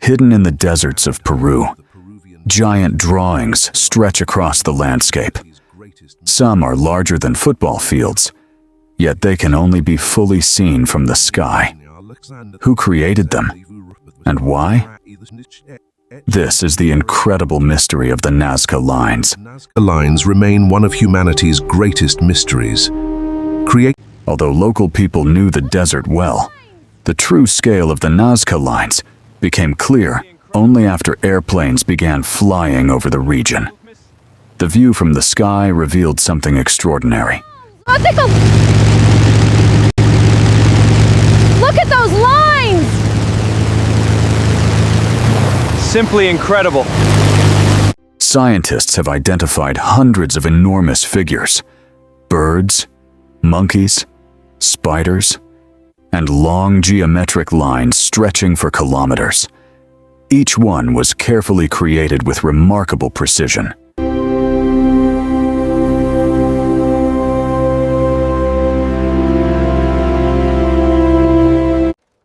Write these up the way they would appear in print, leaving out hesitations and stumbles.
Hidden in the deserts of Peru, giant drawings stretch across the landscape. Some are larger than football fields, yet they can only be fully seen from the sky. Who created them? And why? This is the incredible mystery of the Nazca lines. Nazca lines remain one of humanity's greatest mysteries. Although local people knew the desert well, the true scale of the Nazca lines became clear only after airplanes began flying over the region. The view from the sky revealed something extraordinary. Look at those lines! Simply incredible. Scientists have identified hundreds of enormous figures: birds, monkeys, spiders, and long geometric lines stretching for kilometers. Each one was carefully created with remarkable precision.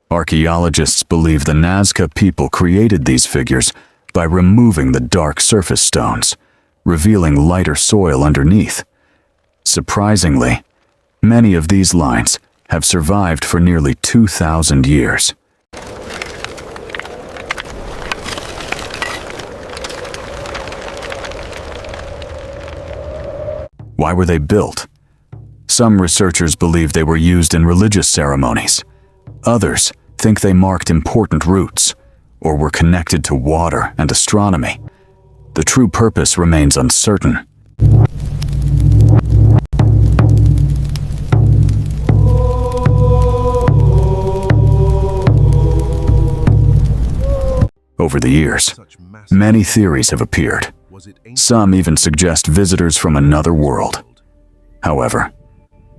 Archaeologists believe the Nazca people created these figures by removing the dark surface stones, revealing lighter soil underneath. Surprisingly, many of these lines have survived for nearly 2,000 years. Why were they built? Some researchers believe they were used in religious ceremonies. Others think they marked important routes or were connected to water and astronomy. The true purpose remains uncertain. Over the years, many theories have appeared. Some even suggest visitors from another world. However,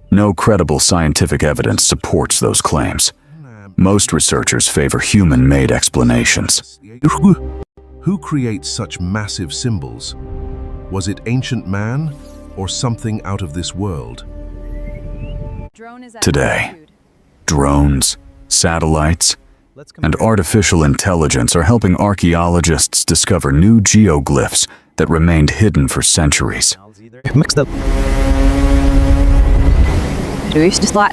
no credible scientific evidence supports those claims. Most researchers favor human-made explanations. Who creates such massive symbols? Was it ancient man or something out of this world? Today, drones, satellites, and artificial intelligence are helping archaeologists discover new geoglyphs that remained hidden for centuries. Mixed up.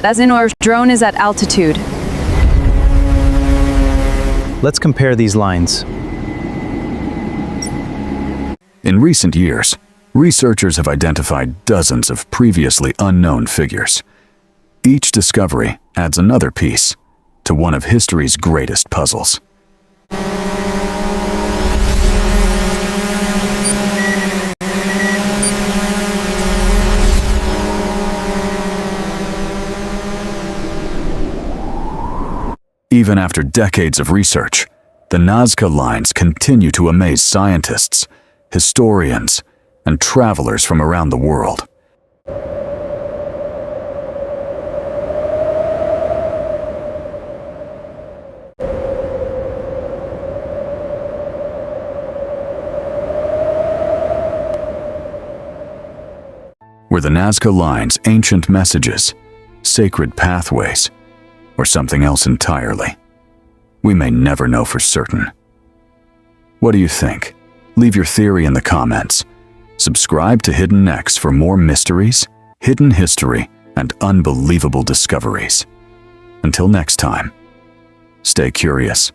As in, our drone is at altitude. Let's compare these lines. In recent years, researchers have identified dozens of previously unknown figures. Each discovery adds another piece to one of history's greatest puzzles. Even after decades of research, the Nazca lines continue to amaze scientists, historians, and travelers from around the world. Were the Nazca lines ancient messages, sacred pathways, or something else entirely? We may never know for certain. What do you think? Leave your theory in the comments. Subscribe to HiddenNex for more mysteries, hidden history, and unbelievable discoveries. Until next time, stay curious.